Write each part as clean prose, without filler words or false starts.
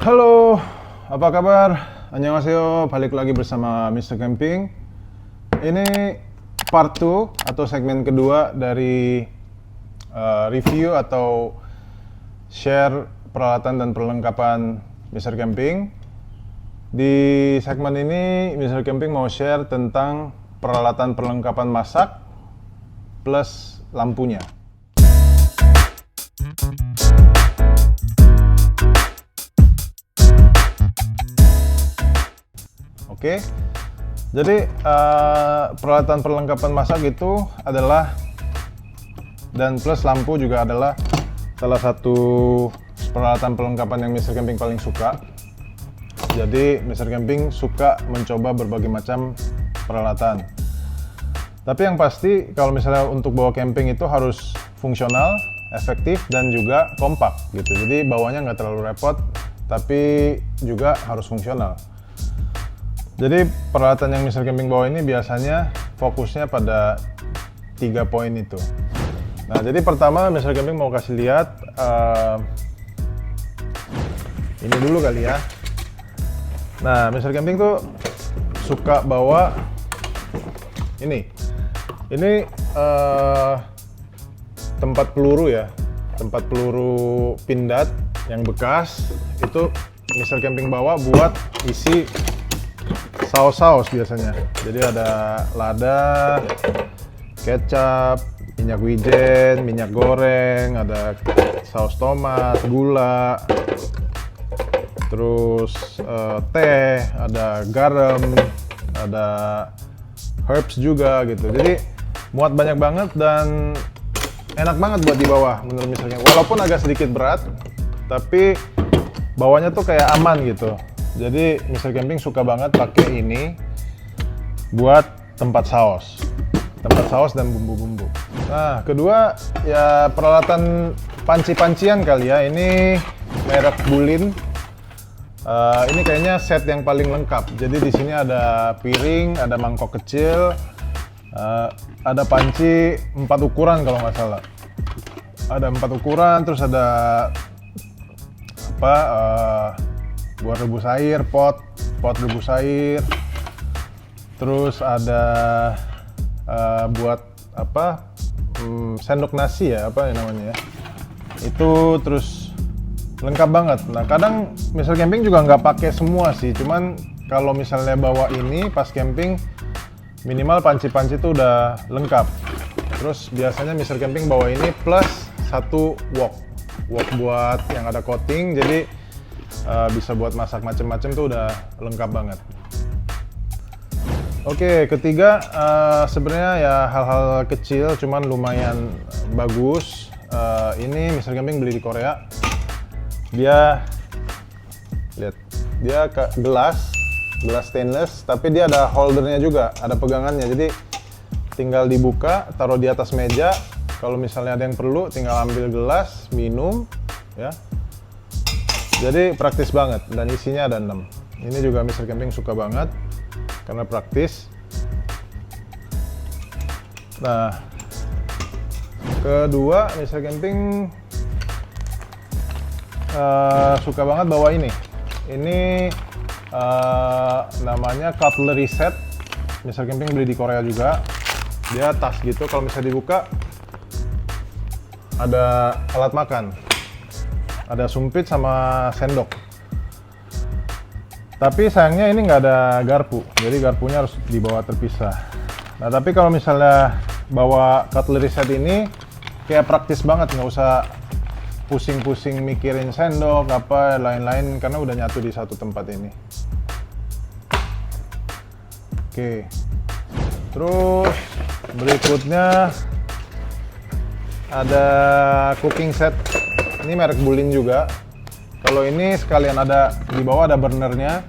Halo, apa kabar? Annyeonghaseyo, balik lagi bersama Mr. Camping. Ini part 2 atau segmen kedua dari review atau share peralatan dan perlengkapan Mr. Camping. Di segmen ini Mr. Camping mau share tentang peralatan perlengkapan masak plus lampunya. Oke, jadi peralatan perlengkapan masak itu adalah, dan plus lampu juga adalah salah satu peralatan perlengkapan yang Mr. Camping paling suka. Jadi Mr. Camping suka mencoba berbagai macam peralatan. Tapi yang pasti kalau misalnya untuk bawa camping itu harus fungsional, efektif, dan juga kompak gitu. Jadi bawanya nggak terlalu repot, tapi juga harus fungsional. Jadi peralatan yang Mr. Camping bawa ini biasanya fokusnya pada 3 poin itu. Nah, jadi pertama Mr. Camping mau kasih lihat ini dulu kali ya. Nah, Mr. Camping tuh suka bawa ini tempat peluru ya, tempat peluru pindad yang bekas. Itu Mr. Camping bawa buat isi saus-saus biasanya. Jadi ada lada, kecap, minyak wijen, minyak goreng, ada saus tomat, gula, terus teh, ada garam, ada herbs juga gitu. Jadi muat banyak banget dan enak banget buat dibawa menurut misalnya. Walaupun agak sedikit berat, tapi bawanya tuh kayak aman gitu. Jadi Mr. Camping suka banget pakai ini buat tempat saus dan bumbu-bumbu. Nah, kedua ya peralatan panci-pancian kali ya. Ini merek Bulin. Ini kayaknya set yang paling lengkap. Jadi di sini ada piring, ada mangkok kecil, ada panci 4 ukuran kalau nggak salah. Ada 4 ukuran, terus ada buat rebus air, pot rebus air, terus ada buat sendok nasi ya, apa ya namanya ya, itu terus lengkap banget. Nah, kadang Mr. Camping juga nggak pakai semua sih, cuman kalau misalnya bawa ini pas camping minimal panci-panci itu udah lengkap. Terus biasanya Mr. Camping bawa ini plus 1 wok buat yang ada coating, jadi bisa buat masak macem-macem tuh udah lengkap banget. Oke, ketiga sebenarnya ya hal-hal kecil cuman lumayan bagus. Ini Mr. Camping beli di Korea. Dia lihat, dia gelas stainless, tapi dia ada holdernya juga, ada pegangannya. Jadi tinggal dibuka, taruh di atas meja. Kalau misalnya ada yang perlu, tinggal ambil gelas, minum, ya. Jadi praktis banget dan isinya ada 6. Ini juga Mr. Camping suka banget karena praktis. Nah, kedua Mr. Camping suka banget bawa ini. Ini namanya cutlery set. Mr. Camping beli di Korea juga. Dia tas gitu, kalau misalnya dibuka ada alat makan. Ada sumpit sama sendok. Tapi sayangnya ini nggak ada garpu, jadi garpunya harus dibawa terpisah. Nah, tapi kalau misalnya bawa cutlery set ini kayak praktis banget, nggak usah pusing-pusing mikirin sendok apa lain-lain karena udah nyatu di satu tempat ini. Oke. Terus berikutnya ada cooking set. Ini merek Bulin juga. Kalau ini sekalian ada di bawah ada burnernya,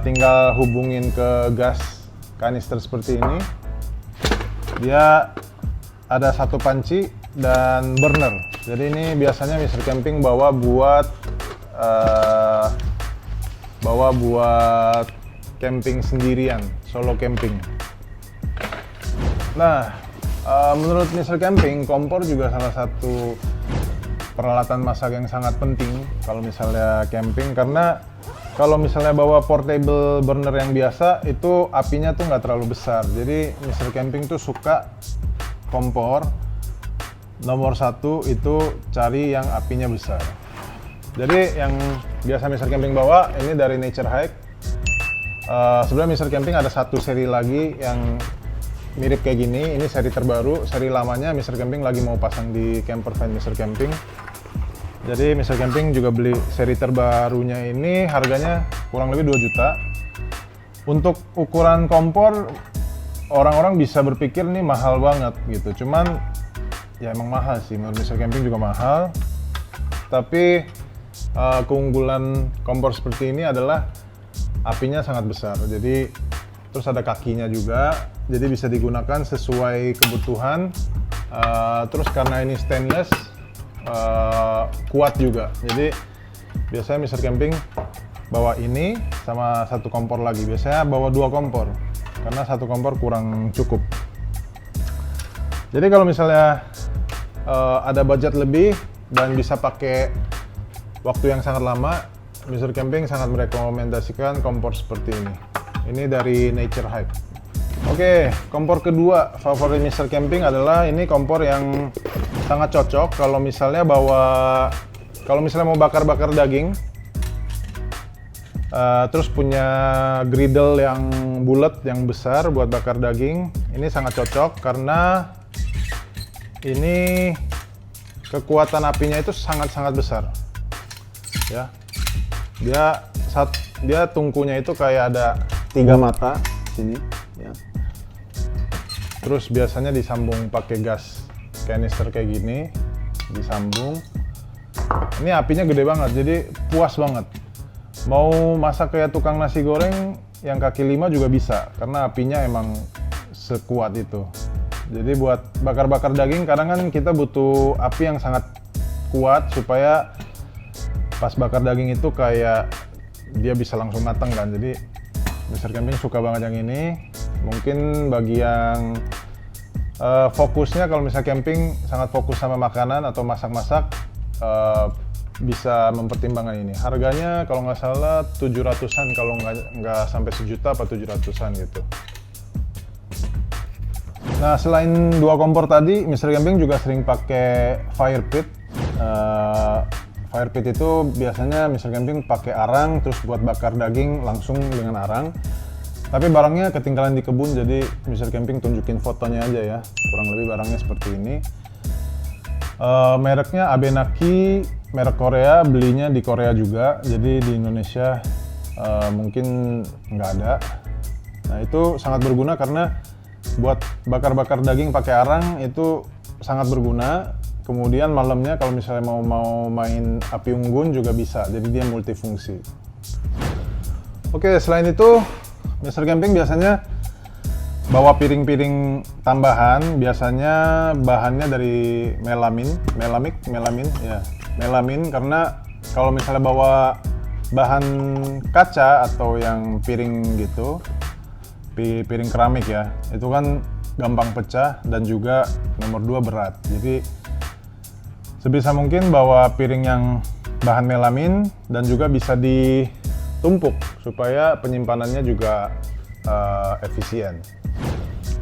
tinggal hubungin ke gas kanister seperti ini. Dia ada 1 panci dan burner. Jadi ini biasanya Mr. Camping bawa buat camping sendirian, solo camping. Nah, menurut Mr. Camping kompor juga salah satu peralatan masak yang sangat penting kalau misalnya camping, karena kalau misalnya bawa portable burner yang biasa itu apinya tuh nggak terlalu besar. Jadi Mr. Camping tuh suka kompor nomor satu itu cari yang apinya besar. Jadi yang biasa Mr. Camping bawa ini dari Nature Hike. Sebenarnya Mr. Camping ada satu seri lagi yang mirip kayak gini. Ini seri terbaru. Seri lamanya Mr. Camping lagi mau pasang di camper van Mr. Camping. Jadi Mr. Camping juga beli seri terbarunya ini, harganya kurang lebih 2 juta. Untuk ukuran kompor, orang-orang bisa berpikir nih mahal banget gitu. Cuman ya emang mahal sih, menurut Mr. Camping juga mahal. Tapi keunggulan kompor seperti ini adalah apinya sangat besar. Jadi terus ada kakinya juga, jadi bisa digunakan sesuai kebutuhan. Terus karena ini stainless, kuat juga. Jadi biasanya Mr. Camping bawa ini sama satu kompor lagi. Biasanya bawa 2 kompor karena satu kompor kurang cukup. Jadi kalau misalnya ada budget lebih dan bisa pakai waktu yang sangat lama, Mr. Camping sangat merekomendasikan kompor seperti ini. Ini dari Nature Hike. Oke, kompor kedua favorit Mr. Camping adalah ini kompor yang sangat cocok kalau misalnya mau bakar-bakar daging, terus punya griddle yang bulat yang besar buat bakar daging. Ini sangat cocok karena ini kekuatan apinya itu sangat-sangat besar. Ya, dia tungkunya itu kayak ada 3 mata sini. Ya. Terus biasanya disambung pakai gas canister kayak gini, disambung. Ini apinya gede banget, jadi puas banget. Mau masak kayak tukang nasi goreng yang kaki 5 juga bisa, karena apinya emang sekuat itu. Jadi buat bakar-bakar daging, kadang kan kita butuh api yang sangat kuat supaya pas bakar daging itu kayak dia bisa langsung matang kan. Jadi Mr. Camping suka banget yang ini. Mungkin bagi yang fokusnya, kalau misalnya camping sangat fokus sama makanan atau masak-masak, bisa mempertimbangkan ini. Harganya kalau nggak salah 700-an, kalau nggak sampai 1 juta apa 700-an gitu. Nah, selain 2 kompor tadi, Mr. Camping juga sering pakai fire pit. Fire pit itu biasanya Mr. Camping pakai arang, terus buat bakar daging langsung dengan arang. Tapi barangnya ketinggalan di kebun, jadi Mr. Camping tunjukin fotonya aja ya. Kurang lebih barangnya seperti ini. Mereknya Abenaki, merek Korea, belinya di Korea juga. Jadi di Indonesia mungkin nggak ada. Nah, itu sangat berguna karena buat bakar-bakar daging pakai arang itu sangat berguna. Kemudian malamnya kalau misalnya mau main api unggun juga bisa, jadi dia multifungsi. Oke, selain itu Mr. Camping biasanya bawa piring-piring tambahan, biasanya bahannya dari melamin karena kalau misalnya bawa bahan kaca atau yang piring gitu, piring keramik ya, itu kan gampang pecah dan juga nomor 2 berat. Jadi sebisa mungkin bawa piring yang bahan melamin dan juga bisa ditumpuk supaya penyimpanannya juga efisien.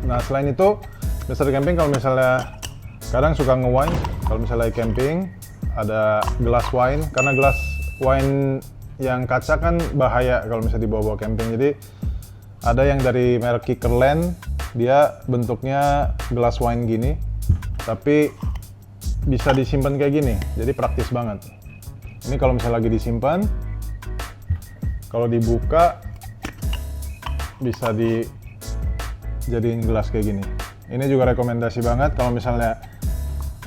Nah, selain itu Mr. Camping kalau misalnya kadang suka nge-wine, kalau misalnya camping ada gelas wine, karena gelas wine yang kaca kan bahaya kalau misalnya dibawa-bawa camping. Jadi ada yang dari merek Kikkerland, dia bentuknya gelas wine gini, tapi bisa disimpan kayak gini, jadi praktis banget. Ini kalau misalnya lagi disimpan, kalau dibuka bisa dijadiin gelas kayak gini. Ini juga rekomendasi banget kalau misalnya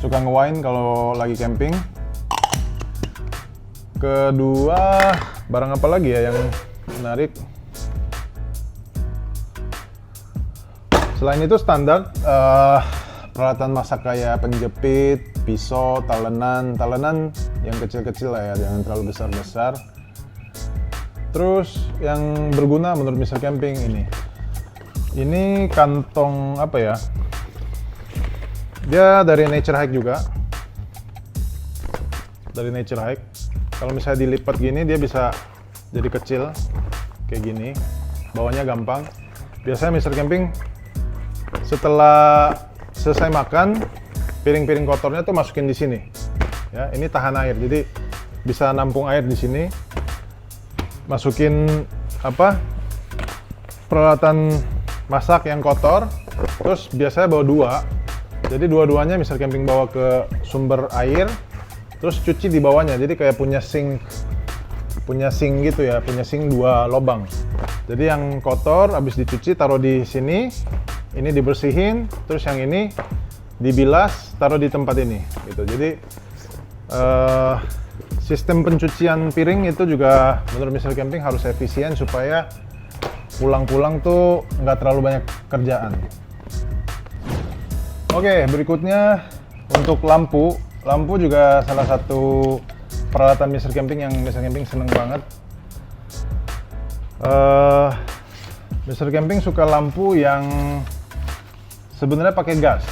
suka nge-wine kalau lagi camping. Kedua, barang apa lagi ya yang menarik? Selain itu standar peralatan masak kayak penjepit, pisau, talenan yang kecil-kecil lah ya, jangan terlalu besar-besar. Terus yang berguna menurut Mr. Camping ini kantong apa ya? Dia dari Nature Hike juga. dari Nature Hike. Kalau misalnya dilipat gini dia bisa jadi kecil kayak gini, bawahnya gampang. Biasanya Mr. Camping setelah selesai makan, piring-piring kotornya tuh masukin di sini. Ya, ini tahan air, jadi bisa nampung air di sini. Masukin peralatan masak yang kotor, terus biasanya bawa dua. Jadi dua-duanya Mr. Camping bawa ke sumber air, terus cuci di bawahnya. Jadi kayak punya sink gitu ya, punya sink 2 lubang. Jadi yang kotor habis dicuci taruh di sini, ini dibersihin, terus yang ini dibilas taruh di tempat ini gitu. Jadi sistem pencucian piring itu juga menurut Mr. Camping harus efisien supaya pulang-pulang tuh nggak terlalu banyak kerjaan. Oke, berikutnya untuk lampu. Lampu juga salah satu peralatan Mr. Camping yang Mr. Camping seneng banget. Mr. Camping suka lampu yang sebenarnya pakai gas.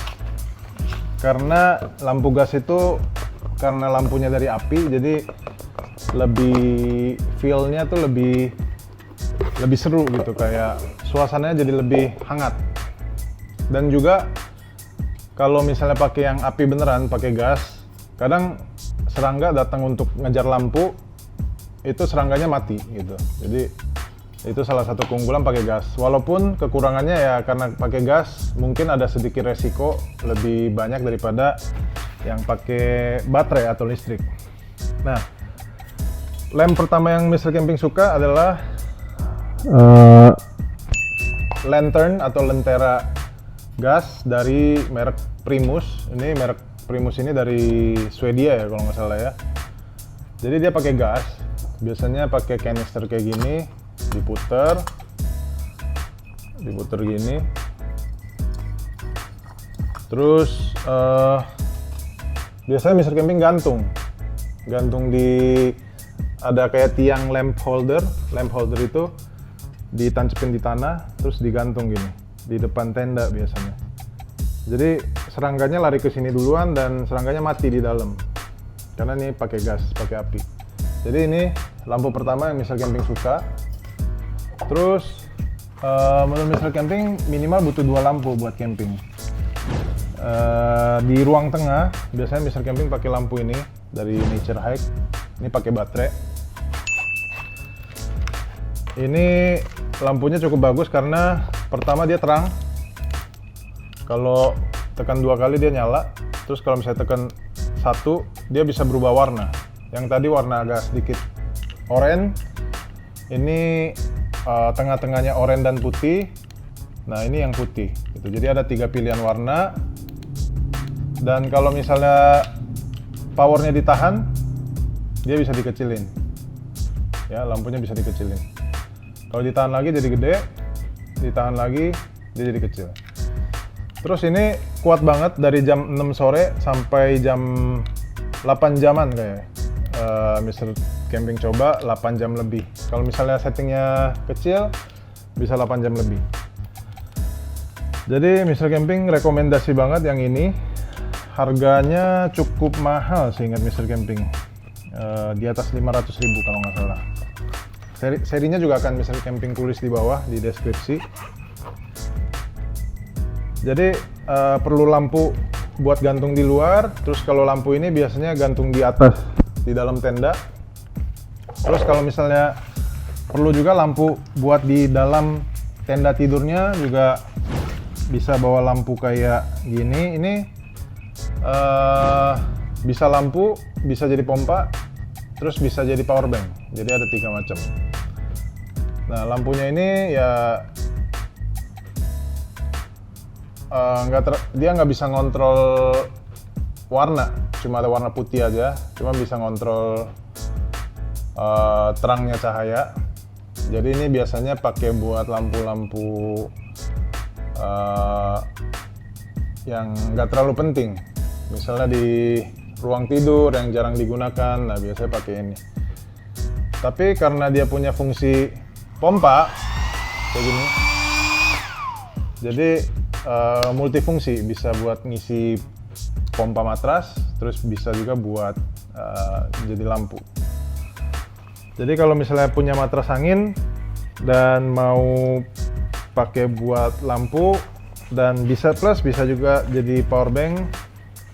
Karena lampu gas itu karena lampunya dari api, jadi lebih feel-nya tuh lebih seru gitu, kayak suasananya jadi lebih hangat. Dan juga kalau misalnya pakai yang api beneran, pakai gas, kadang serangga datang untuk ngejar lampu, itu serangganya mati gitu. Jadi itu salah satu keunggulan pakai gas. Walaupun kekurangannya ya karena pakai gas mungkin ada sedikit resiko lebih banyak daripada yang pakai baterai atau listrik. Nah, lem pertama yang Mr. Camping suka adalah lantern atau lentera gas dari merek Primus. Ini merek Primus ini dari Swedia ya kalau nggak salah ya. Jadi dia pakai gas. Biasanya pakai kanister kayak gini, diputer gini. Terus biasanya Mr. Camping gantung di ada kayak tiang lamp holder itu ditancepin di tanah, terus digantung gini di depan tenda biasanya. Jadi serangganya lari ke sini duluan dan serangganya mati di dalam karena ini pakai gas, pakai api. Jadi ini lampu pertama yang Mr. Camping suka. Terus menurut Mr. Camping minimal butuh 2 lampu buat camping. Di ruang tengah biasanya Mr. Camping pakai lampu ini dari Nature Hike. Ini pakai baterai. Ini lampunya cukup bagus karena pertama dia terang. Kalau tekan 2 kali dia nyala. Terus kalau misalnya tekan 1 dia bisa berubah warna. Yang tadi warna agak sedikit oranye. Ini tengah-tengahnya oranye dan putih. Nah ini yang putih gitu. Jadi ada 3 pilihan warna. Dan kalau misalnya powernya ditahan, dia bisa dikecilin. Ya, lampunya bisa dikecilin. Kalau ditahan lagi jadi gede, ditahan lagi dia jadi kecil. Terus ini kuat banget dari jam 6 sore sampai jam 8 jaman kayak. Mr. Camping coba 8 jam lebih. Kalau misalnya settingnya kecil, bisa 8 jam lebih. Jadi Mr. Camping rekomendasi banget yang ini. Harganya cukup mahal seingat Mr. Camping, di atas 500.000 kalau nggak salah. Serinya juga akan Mr. Camping tulis di bawah di deskripsi. Jadi perlu lampu buat gantung di luar. Terus kalau lampu ini biasanya gantung di atas di dalam tenda. Terus kalau misalnya perlu juga lampu buat di dalam tenda tidurnya juga bisa bawa lampu kayak gini. Ini bisa lampu, bisa jadi pompa, terus bisa jadi power bank. Jadi ada 3 macam. Nah lampunya ini ya dia nggak bisa ngontrol warna, cuma ada warna putih aja. Cuma bisa ngontrol terangnya cahaya. Jadi ini biasanya pakai buat lampu-lampu yang nggak terlalu penting. Misalnya di ruang tidur yang jarang digunakan, nah biasanya pakai ini. Tapi karena dia punya fungsi pompa kayak gini, jadi multifungsi, bisa buat ngisi pompa matras, terus bisa juga buat jadi lampu. Jadi kalau misalnya punya matras angin dan mau pakai buat lampu dan bisa plus, bisa juga jadi power bank,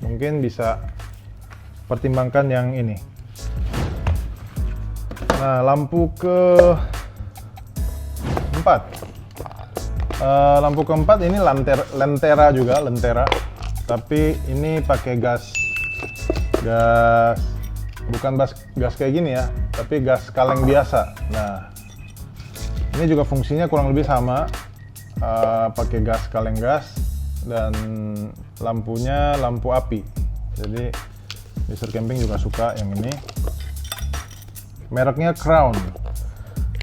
mungkin bisa pertimbangkan yang ini. Nah, lampu keempat. Lampu keempat ini lentera juga, tapi ini pakai gas, bukan gas kayak gini ya, tapi gas kaleng biasa. Nah, ini juga fungsinya kurang lebih sama, pakai gas kaleng gas, dan lampunya lampu api. Jadi Mr. Camping juga suka yang ini. Mereknya Crown.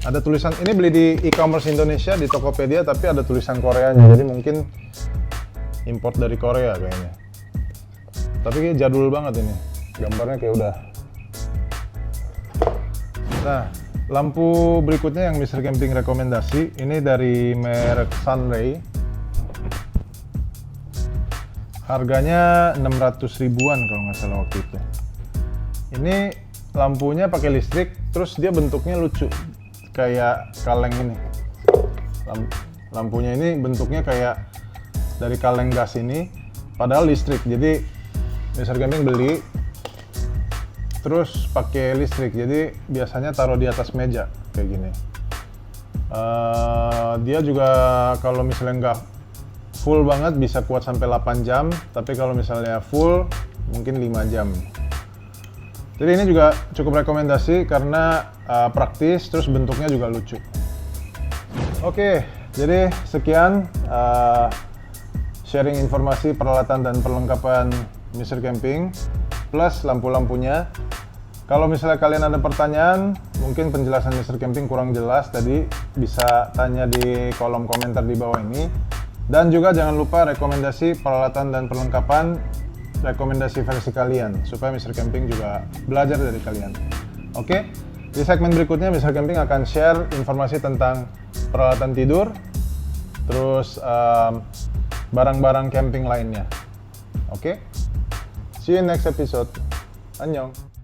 Ada tulisan, ini beli di e-commerce Indonesia di Tokopedia, tapi ada tulisan Koreanya, jadi mungkin import dari Korea kayaknya. Tapi kayak jadul banget ini, gambarnya kayak udah. Nah, lampu berikutnya yang Mr. Camping rekomendasi, ini dari merek Sunray. Harganya 600 ribuan kalau nggak salah waktu itu. Ini lampunya pakai listrik, terus dia bentuknya lucu, kayak kaleng ini. Lampunya ini bentuknya kayak dari kaleng gas ini, padahal listrik. Jadi Mr. Camping beli, terus pakai listrik. Jadi biasanya taruh di atas meja kayak gini. Dia juga kalau misalnya nggak full banget bisa kuat sampai 8 jam, tapi kalau misalnya full mungkin 5 jam. Jadi ini juga cukup rekomendasi karena praktis, terus bentuknya juga lucu. Oke, jadi sekian sharing informasi peralatan dan perlengkapan Mr. Camping plus lampu-lampunya. Kalau misalnya kalian ada pertanyaan, mungkin penjelasan Mr. Camping kurang jelas tadi, bisa tanya di kolom komentar di bawah ini. Dan juga jangan lupa rekomendasi peralatan dan perlengkapan, rekomendasi versi kalian, supaya Mr. Camping juga belajar dari kalian. Oke, di segmen berikutnya Mr. Camping akan share informasi tentang peralatan tidur, terus barang-barang camping lainnya. Oke, see you next episode. Annyeong.